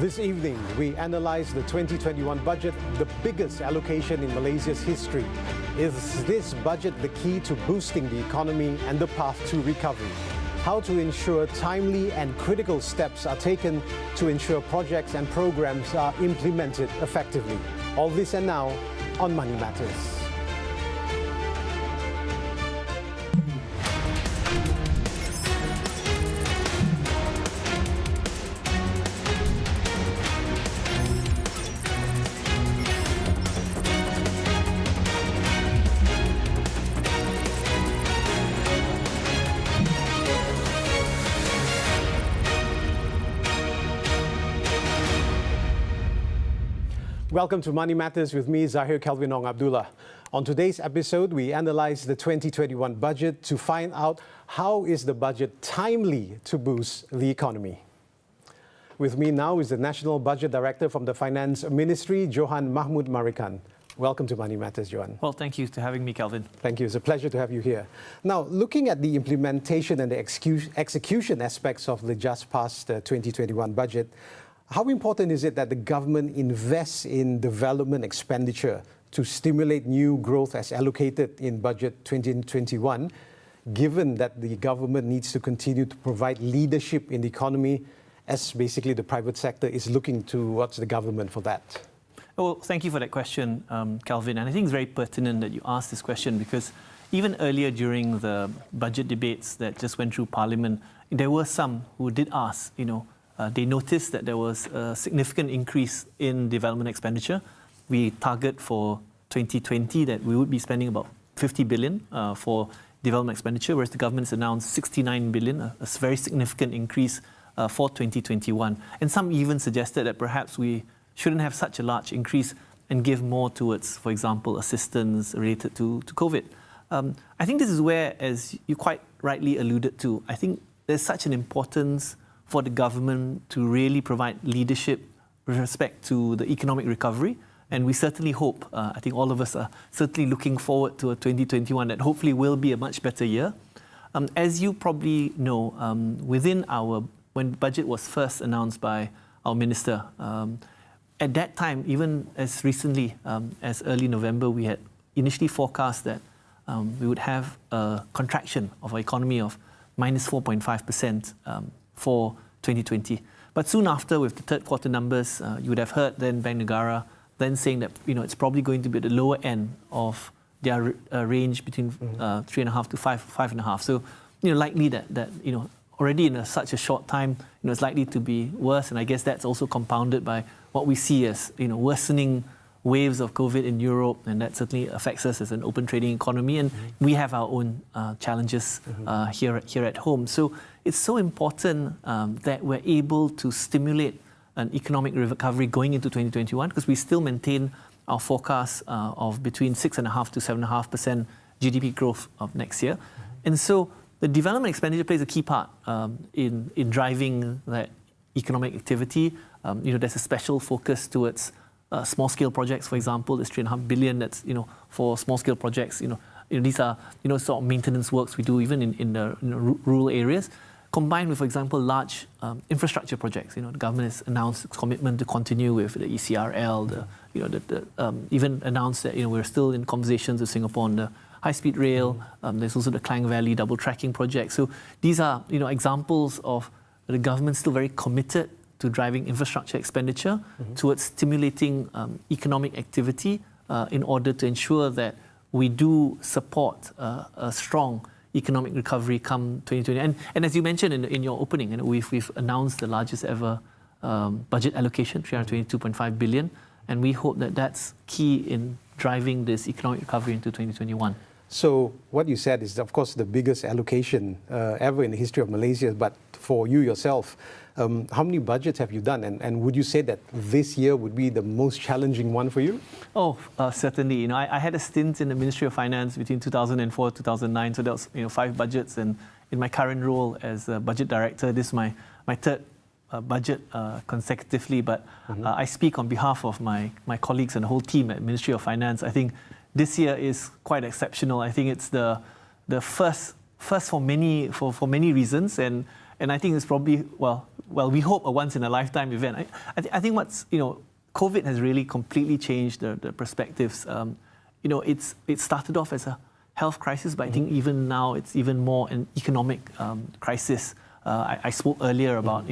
This evening, we analyse the 2021 budget, the biggest allocation in Malaysia's history. Is this budget the key to boosting the economy and the path to recovery? How to ensure timely and critical steps are taken to ensure projects and programs are implemented effectively. All this and now on Money Matters. Welcome to Money Matters with me, Zahir Kelvin Ong Abdullah. On today's episode, we analyse the 2021 budget to find out how is the budget timely to boost the economy. With me now is the National Budget Director from the Finance Ministry, Johan Mahmood Merican. Welcome to Money Matters, Johan. Well, thank you for having me, Kelvin. Thank you. It's a pleasure to have you here. Now, looking at the implementation and the execution aspects of the just passed 2021 budget, how important is it that the government invests in development expenditure to stimulate new growth as allocated in budget 2021, given that the government needs to continue to provide leadership in the economy as basically the private sector is looking towards the government for that? Well, thank you for that question, Kelvin. And I think it's very pertinent that you asked this question because even earlier during the budget debates that just went through Parliament, there were some who did ask, they noticed that there was a significant increase in development expenditure. We target for 2020 that we would be spending about 50 billion for development expenditure, whereas the government's announced 69 billion, a very significant increase for 2021. And some even suggested that perhaps we shouldn't have such a large increase and give more towards, for example, assistance related to COVID. I think this is where, as you quite rightly alluded to, I think there's such an importance for the government to really provide leadership with respect to the economic recovery. And we certainly hope, I think all of us are certainly looking forward to a 2021 that hopefully will be a much better year. As you probably know, when the budget was first announced by our minister, at that time, even as recently as early November, we had initially forecast that we would have a contraction of our economy of minus 4.5% for 2020. But soon after, with the third quarter numbers, you would have heard then Bank Negara then saying that it's probably going to be at the lower end of their range between 3.5 to 5.5. So likely that already in such a short time, it's likely to be worse. And I guess that's also compounded by what we see as worsening waves of COVID in Europe, and that certainly affects us as an open trading economy. And we have our own challenges here at home. So it's so important that we're able to stimulate an economic recovery going into 2021 because we still maintain our forecast of between 6.5% to 7.5% GDP growth of next year. And so the development expenditure plays a key part in driving that economic activity. There's a special focus towards small-scale projects, for example. There's 3.5 billion that's for small-scale projects. These are sort of maintenance works we do even in the rural areas, combined with, for example, large infrastructure projects. The government has announced its commitment to continue with the ECRL. Even announced that we're still in conversations with Singapore on the high-speed rail. There's also the Klang Valley double tracking project. So these are examples of the government still very committed to driving infrastructure expenditure towards stimulating economic activity in order to ensure that we do support a strong economic recovery come 2020. And as you mentioned in your opening, we've announced the largest ever budget allocation, 322.5 billion, and we hope that that's key in driving this economic recovery into 2021. So what you said is, of course, the biggest allocation ever in the history of Malaysia, but for you yourself, how many budgets have you done? And would you say that this year would be the most challenging one for you? Oh, certainly. I had a stint in the Ministry of Finance between 2004 and 2009, so that was 5 budgets. And in my current role as a budget director, this is my third budget consecutively. But I speak on behalf of my colleagues and the whole team at Ministry of Finance. I think this year is quite exceptional. I think it's the first for many reasons, and I think it's probably well, we hope a once-in-a-lifetime event. I think what's, COVID has really completely changed the perspectives. It started off as a health crisis, but I think even now it's even more an economic crisis. I spoke earlier about,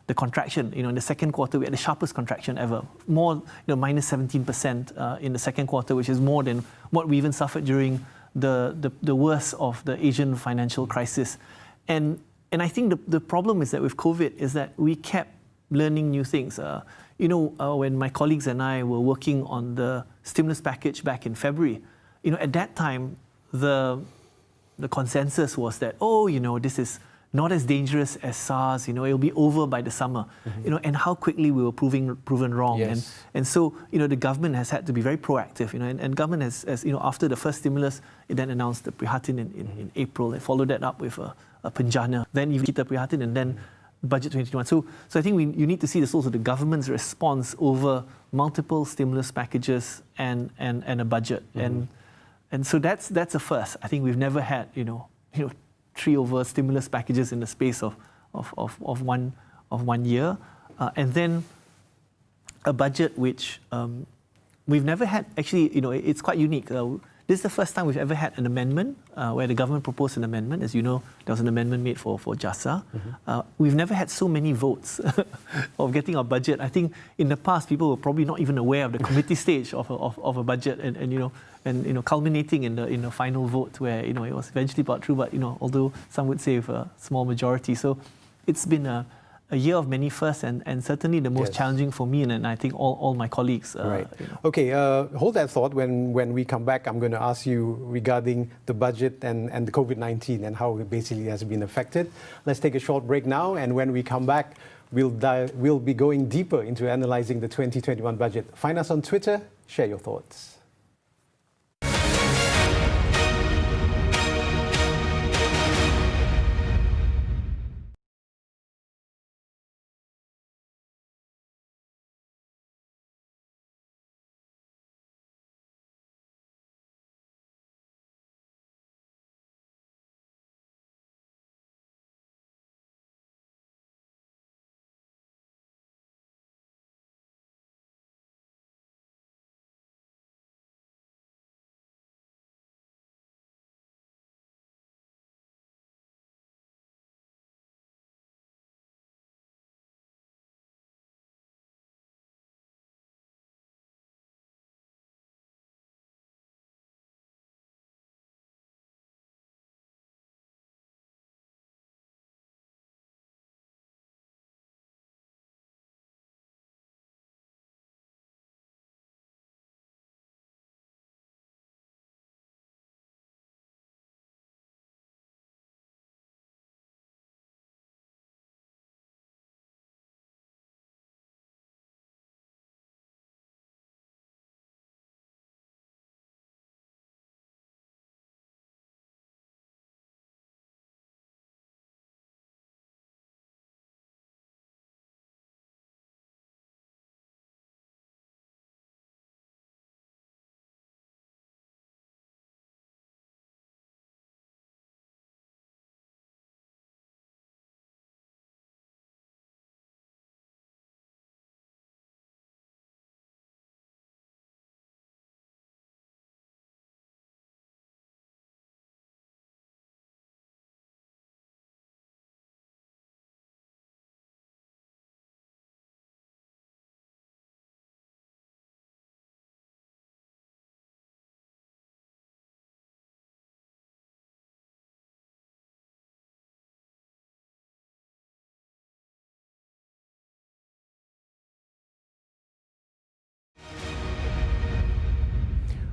the contraction. In the second quarter, we had the sharpest contraction ever. More, minus 17% in the second quarter, which is more than what we even suffered during the worst of the Asian financial crisis. And I think the problem is that with COVID is that we kept learning new things. When my colleagues and I were working on the stimulus package back in February, at that time, the consensus was that, this is not as dangerous as SARS, it'll be over by the summer, and how quickly we were proven wrong. Yes. And so, the government has had to be very proactive, and government has after the first stimulus, it then announced the Prihatin in April. It followed that up with a Penjana, then you Kita Prihatin, and then Budget 2021. So I think you need to see this also, the government's response over multiple stimulus packages and a budget. And so that's a first. I think we've never had, 3 over stimulus packages in the space of 1 year. And then a budget which we've never had, actually, it's quite unique. This is the first time we've ever had an amendment where the government proposed an amendment. As you know, there was an amendment made for JASA. We've never had so many votes of getting our budget. I think in the past, people were probably not even aware of the committee stage of a budget, and culminating in the final vote where it was eventually brought through. But although some would say with a small majority, so it's been a year of many firsts, and certainly the most challenging for me and I think all my colleagues. Right. Okay, hold that thought. When we come back, I'm going to ask you regarding the budget and the COVID-19 and how it basically has been affected. Let's take a short break now, and when we come back, we'll be going deeper into analysing the 2021 budget. Find us on Twitter, share your thoughts.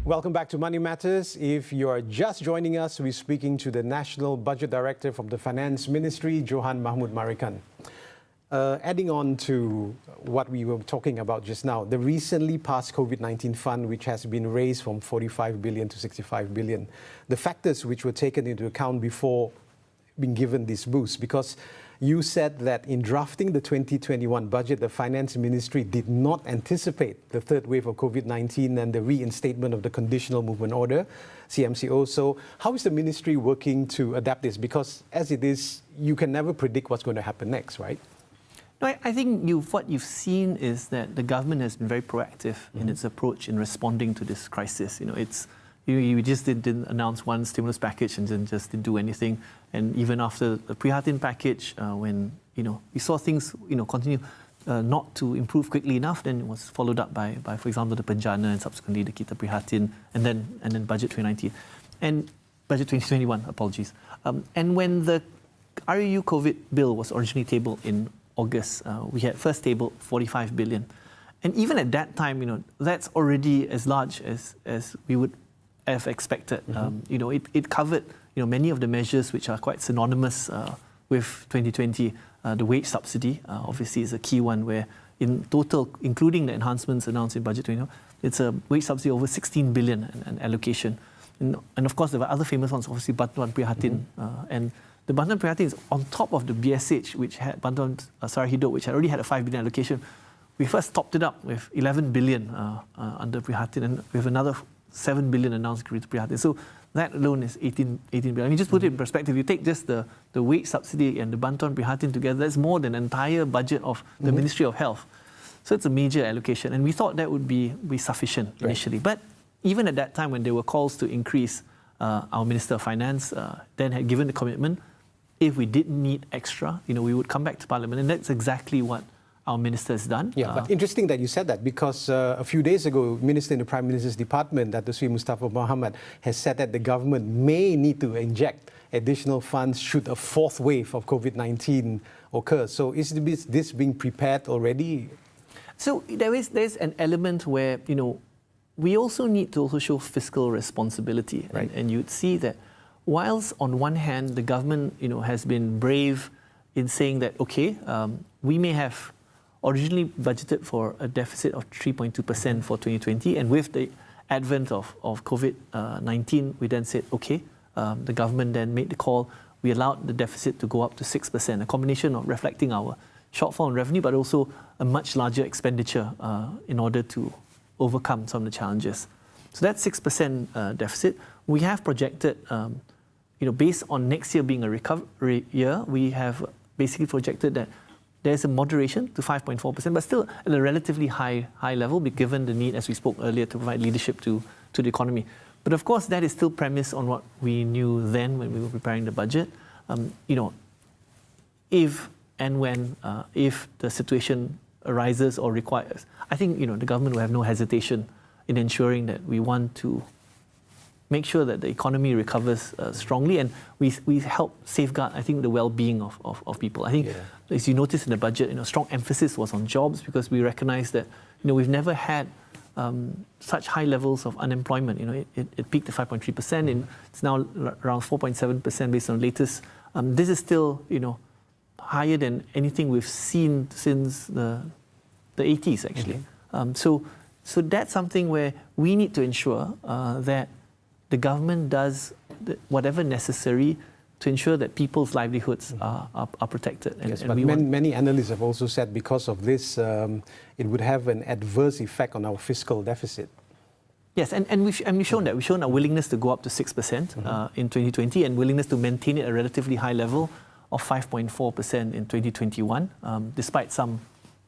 Welcome back to Money Matters. If you are just joining us, we're speaking to the National Budget Director from the Finance Ministry, Johan Mahmood Merican. Adding on to what we were talking about just now, the recently passed COVID-19 fund, which has been raised from 45 billion to 65 billion, the factors which were taken into account before being given this boost, because you said that in drafting the 2021 budget, the Finance Ministry did not anticipate the third wave of COVID-19 and the reinstatement of the Conditional Movement Order, CMCO. So how is the Ministry working to adapt this? Because as it is, you can never predict what's going to happen next, right? No, I think what you've seen is that the government has been very proactive in its approach in responding to this crisis. You just didn't announce one stimulus package and then just didn't do anything. And even after the Prihatin package, when we saw things continue not to improve quickly enough, then it was followed up by for example, the Penjana and subsequently the Kita Prihatin, and then Budget 2019 and Budget 2021. Apologies. And when the RUU COVID bill was originally tabled in August, we had first tabled 45 billion. And even at that time, that's already as large as we would have expected. It covered many of the measures which are quite synonymous with 2020. The wage subsidy obviously is a key one, where in total, including the enhancements announced in Budget 2020, it's a wage subsidy over 16 billion an allocation. And of course, there were other famous ones, obviously Bantuan Prihatin. And the Bantuan Prihatin is on top of the BSH, which had Bantuan Sara Hidup, which had already had a 5 billion allocation. We first topped it up with 11 billion under Prihatin, and we have another 7 billion announced to Prihatin. So that alone is 18 billion. I mean, just put it in perspective, you take just the wage subsidy and the Bantuan Prihatin together, that's more than the entire budget of the Ministry of Health. So it's a major allocation, and we thought that would be sufficient initially. But even at that time, when there were calls to increase, our Minister of Finance then had given the commitment, if we did need extra, we would come back to Parliament, and that's exactly what our minister has done. Yeah, but interesting that you said that, because a few days ago, Minister in the Prime Minister's Department, Dato Sri Mustafa Mohamad, has said that the government may need to inject additional funds should a fourth wave of COVID-19 occur. So is this being prepared already? So there's an element where, we also need to also show fiscal responsibility. Right. And you'd see that whilst on one hand, the government, has been brave in saying that, okay, we may have originally budgeted for a deficit of 3.2% for 2020, and with the advent of COVID-19, we then said, okay, the government then made the call, we allowed the deficit to go up to 6%, a combination of reflecting our shortfall in revenue, but also a much larger expenditure in order to overcome some of the challenges. So that's 6% deficit. We have projected, based on next year being a recovery year, we have basically projected that there's a moderation to 5.4%, but still at a relatively high level, given the need, as we spoke earlier, to provide leadership to the economy. But of course, that is still premised on what we knew then when we were preparing the budget. If and when, if the situation arises or requires, I think the government will have no hesitation in ensuring that we want to make sure that the economy recovers strongly, and we help safeguard, I think, the well-being of people. I think, as you notice in the budget, strong emphasis was on jobs, because we recognize that we've never had such high levels of unemployment. It peaked at 5.3%, and it's now around 4.7% based on the latest. This is still higher than anything we've seen since the 80s, actually. So that's something where we need to ensure that the government does whatever necessary to ensure that people's livelihoods are protected. Yes, but many analysts have also said because of this, it would have an adverse effect on our fiscal deficit. Yes, and we've shown that. We've shown our willingness to go up to 6% in 2020, and willingness to maintain it at a relatively high level of 5.4% in 2021, despite some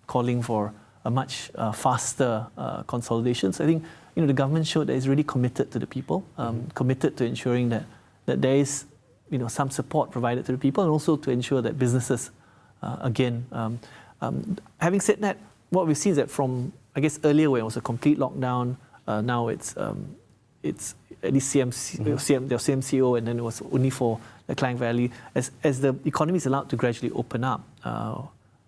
calling for a much faster consolidation. So I think the government showed that it's really committed to the people, committed to ensuring that there is some support provided to the people, and also to ensure that businesses, having said that, what we've seen is that from, I guess, earlier where it was a complete lockdown, now it's at least CMCO, and then it was only for the Klang Valley. As the economy is allowed to gradually open up,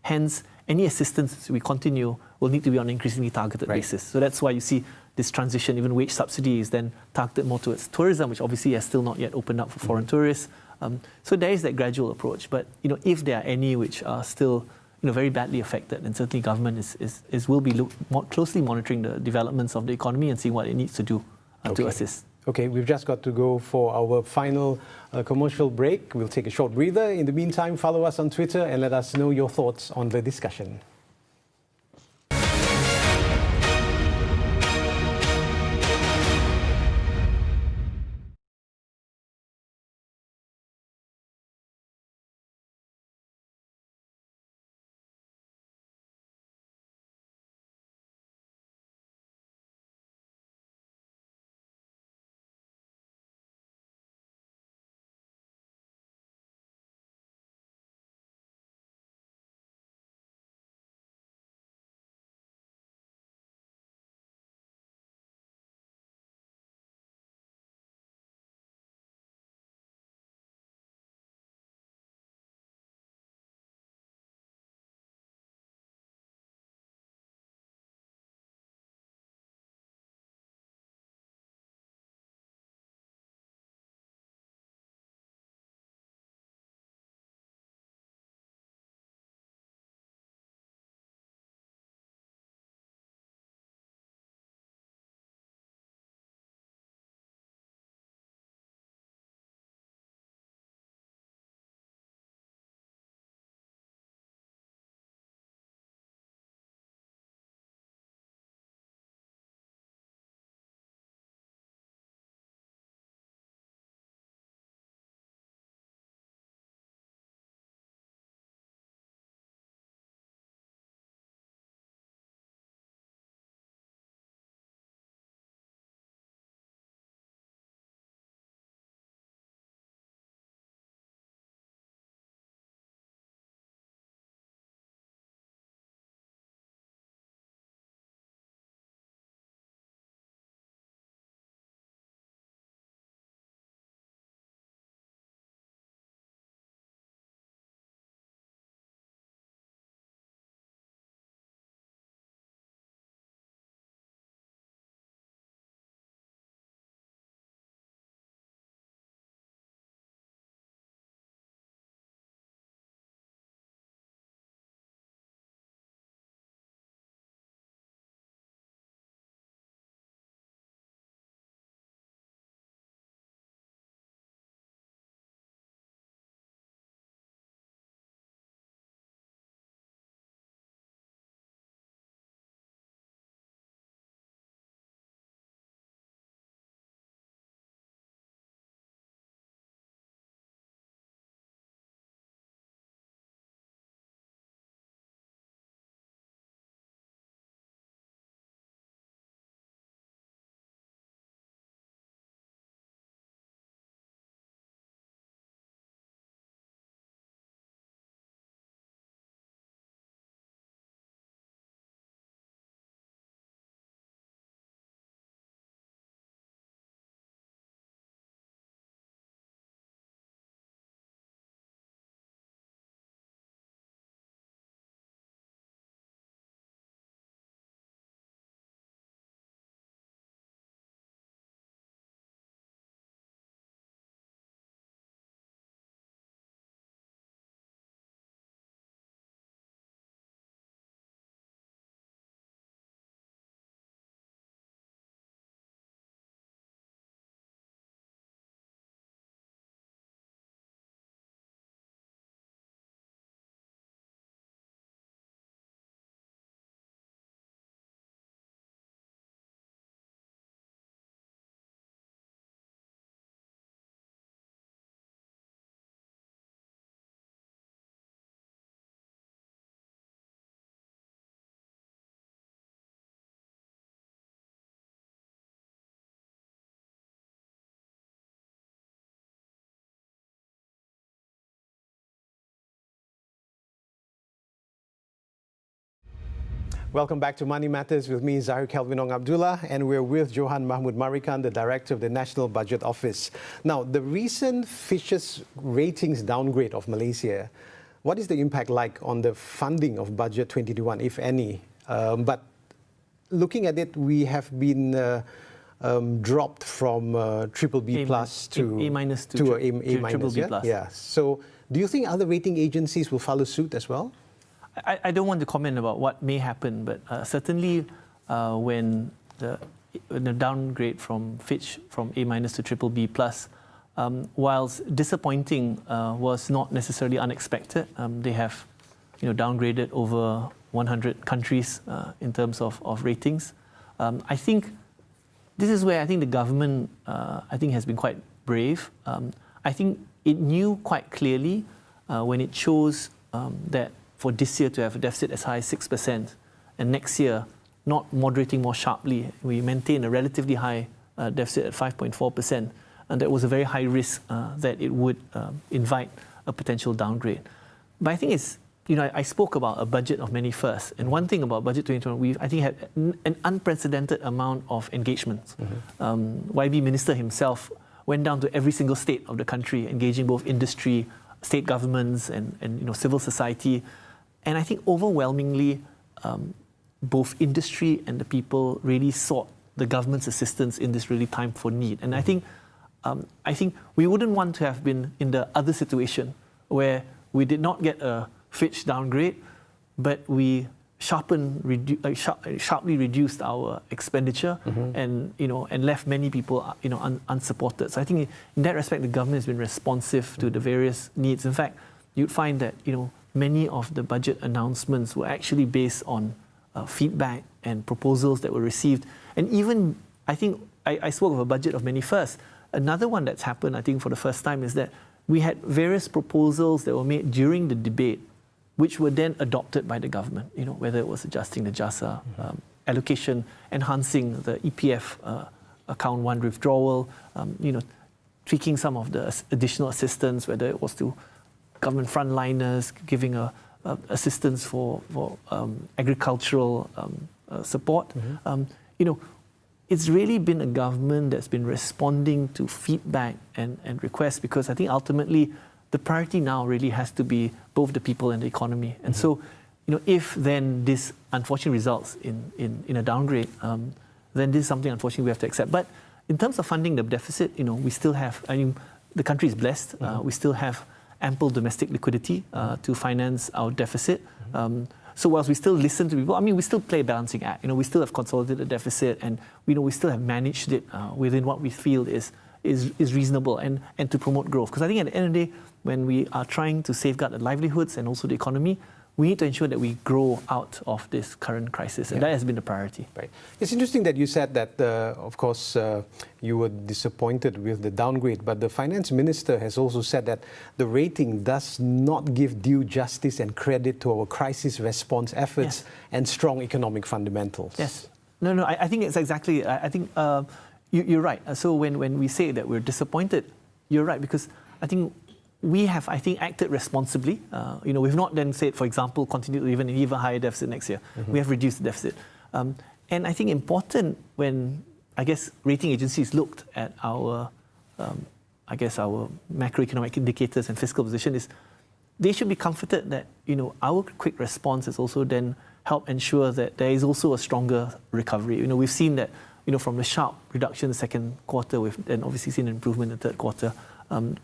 hence any assistance we continue will need to be on an increasingly targeted basis. So that's why you see this transition. Even wage subsidy is then targeted more towards tourism, which obviously has still not yet opened up for foreign tourists. So there is that gradual approach. But if there are any which are still very badly affected, then certainly government will be closely monitoring the developments of the economy and seeing what it needs to do to assist. Okay, we've just got to go for our final commercial break. We'll take a short breather. In the meantime, follow us on Twitter and let us know your thoughts on the discussion. Welcome back to Money Matters with me, Zahir Kelvinong Abdullah, and we're with Johan Mahmood Merican, the Director of the National Budget Office. Now, the recent Fitch's ratings downgrade of Malaysia, what is the impact like on the funding of Budget 2021, if any? But looking at it, we have been dropped from BBB plus to A minus to A minus. BBB plus. Yeah. So, do you think other rating agencies will follow suit as well? I don't want to comment about what may happen, but certainly when the downgrade from Fitch from A minus to BBB plus, whilst disappointing, was not necessarily unexpected. They have, downgraded over 100 countries in terms of ratings. I think this is where I think the government has been quite brave. I think it knew quite clearly when it chose that for this year to have a deficit as high as 6%, and next year not moderating more sharply. We maintain a relatively high deficit at 5.4%, and that was a very high risk that it would invite a potential downgrade. But I think it's, I spoke about a budget of many firsts, and one thing about Budget 2021, we I think had an unprecedented amount of engagements. YB Minister himself went down to every single state of the country, engaging both industry, state governments, and civil society. And I think overwhelmingly, both industry and the people really sought the government's assistance in this really time for need. And I think we wouldn't want to have been in the other situation where we did not get a Fitch downgrade, but we sharply reduced our expenditure and left many people unsupported. So I think in that respect, the government has been responsive to the various needs. In fact, you'd find that many of the budget announcements were actually based on feedback and proposals that were received. And even, I think, I spoke of a budget of many firsts. Another one that's happened, I think, for the first time is that we had various proposals that were made during the debate, which were then adopted by the government, whether it was adjusting the JASA, allocation, enhancing the EPF account 1 withdrawal, tweaking some of the additional assistance, whether it was to government frontliners, giving assistance for agricultural support. It's really been a government that's been responding to feedback and requests, because I think ultimately the priority now really has to be both the people and the economy. And so, if then this unfortunately results in a downgrade, then this is something unfortunately we have to accept. But in terms of funding the deficit, we still have, the country is blessed. We still have ample domestic liquidity to finance our deficit. So whilst we still listen to people, we still play a balancing act. We still have consolidated the deficit, and we still have managed it within what we feel is reasonable and to promote growth. Because I think at the end of the day, when we are trying to safeguard the livelihoods and also the economy, we need to ensure that we grow out of this current crisis, and that has been the priority. Right. It's interesting that you said that, of course, you were disappointed with the downgrade, but the finance minister has also said that the rating does not give due justice and credit to our crisis response efforts and strong economic fundamentals. Yes. No, I think it's exactly, I think you're right. So when we say that we're disappointed, you're right, because I think we have, acted responsibly. We've not then said, for example, continue to even higher deficit next year. We have reduced the deficit. And I think important when, rating agencies looked at our, our macroeconomic indicators and fiscal position is, they should be comforted that, our quick response has also then helped ensure that there is also a stronger recovery. We've seen that, from the sharp reduction in the second quarter, we've then obviously seen an improvement in the third quarter.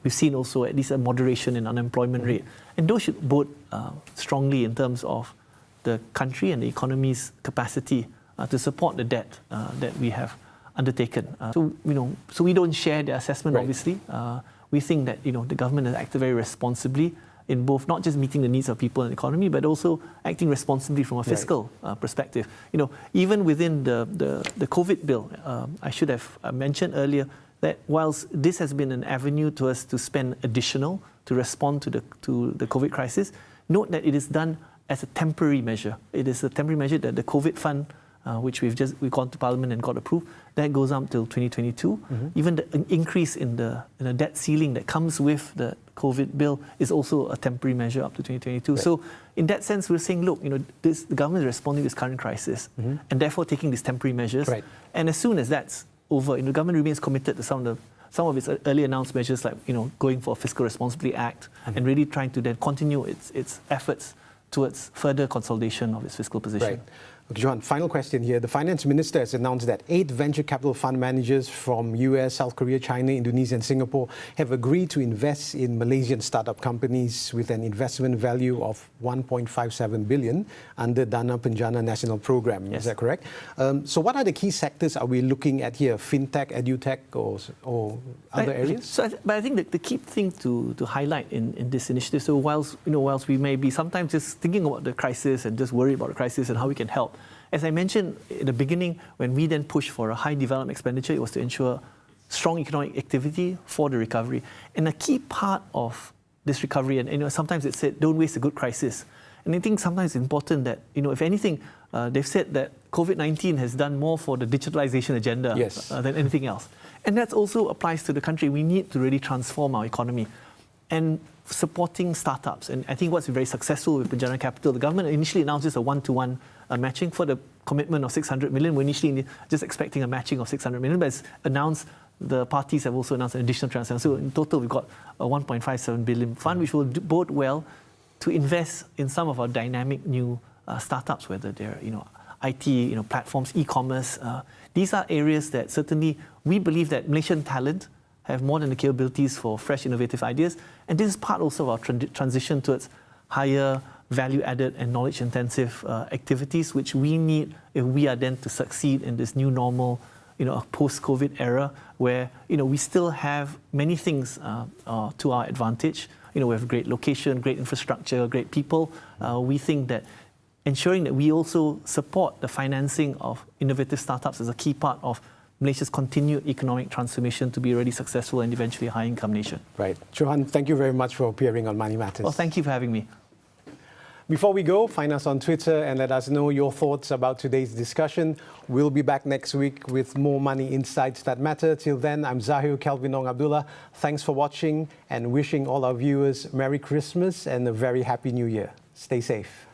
We've seen also at least a moderation in unemployment rate. And those should bode strongly in terms of the country and the economy's capacity to support the debt that we have undertaken. So we don't share the assessment, obviously. We think that, the government has acted very responsibly in both not just meeting the needs of people and the economy, but also acting responsibly from a fiscal perspective. Even within the COVID bill, I should have mentioned earlier that whilst this has been an avenue to us to spend additional to respond to the COVID crisis, note that it is done as a temporary measure. It is a temporary measure that the COVID fund which we've gone to Parliament and got approved, that goes up till 2022. Even the increase in the debt ceiling that comes with the COVID bill is also a temporary measure up to 2022. Right. So in that sense, we're saying, look, the government is responding to this current crisis and therefore taking these temporary measures. Right. And as soon as that's over, the government remains committed to some of its early announced measures, like going for a Fiscal Responsibility Act and really trying to then continue its efforts towards further consolidation of its fiscal position. Right. Okay, Johan, final question here. The Finance Minister has announced that 8 venture capital fund managers from US, South Korea, China, Indonesia and Singapore have agreed to invest in Malaysian startup companies with an investment value of 1.57 billion under Dana Penjana National Program. Yes. Is that correct? So what are the key sectors are we looking at here? Fintech, edutech or other areas? But I think the key thing to highlight in this initiative, so whilst we may be sometimes just thinking about the crisis and just worried about the crisis and how we can help, as I mentioned in the beginning, when we then pushed for a high development expenditure, it was to ensure strong economic activity for the recovery. And a key part of this recovery, and sometimes it's said, don't waste a good crisis. And I think sometimes it's important that, if anything, they've said that COVID-19 has done more for the digitalization agenda than anything else. And that also applies to the country. We need to really transform our economy. And supporting startups. And I think what's been very successful with Penjana Capital, the government initially announced just a 1-to-1 matching for the commitment of 600 million. We're initially just expecting a matching of 600 million, but as announced, the parties have also announced an additional transaction. So in total, we've got a 1.57 billion fund, which will bode well to invest in some of our dynamic new startups, whether they're IT, platforms, e-commerce. These are areas that certainly we believe that Malaysian talent have more than the capabilities for fresh, innovative ideas. And this is part also of our transition towards higher value-added and knowledge-intensive activities, which we need if we are then to succeed in this new normal, a post-COVID era, where we still have many things to our advantage. We have great location, great infrastructure, great people. We think that ensuring that we also support the financing of innovative startups is a key part of Malaysia's continued economic transformation to be a really successful and eventually a high-income nation. Right. Johan, thank you very much for appearing on Money Matters. Well, thank you for having me. Before we go, find us on Twitter and let us know your thoughts about today's discussion. We'll be back next week with more money insights that matter. Till then, I'm Zahir Kelvinong Abdullah. Thanks for watching and wishing all our viewers Merry Christmas and a very Happy New Year. Stay safe.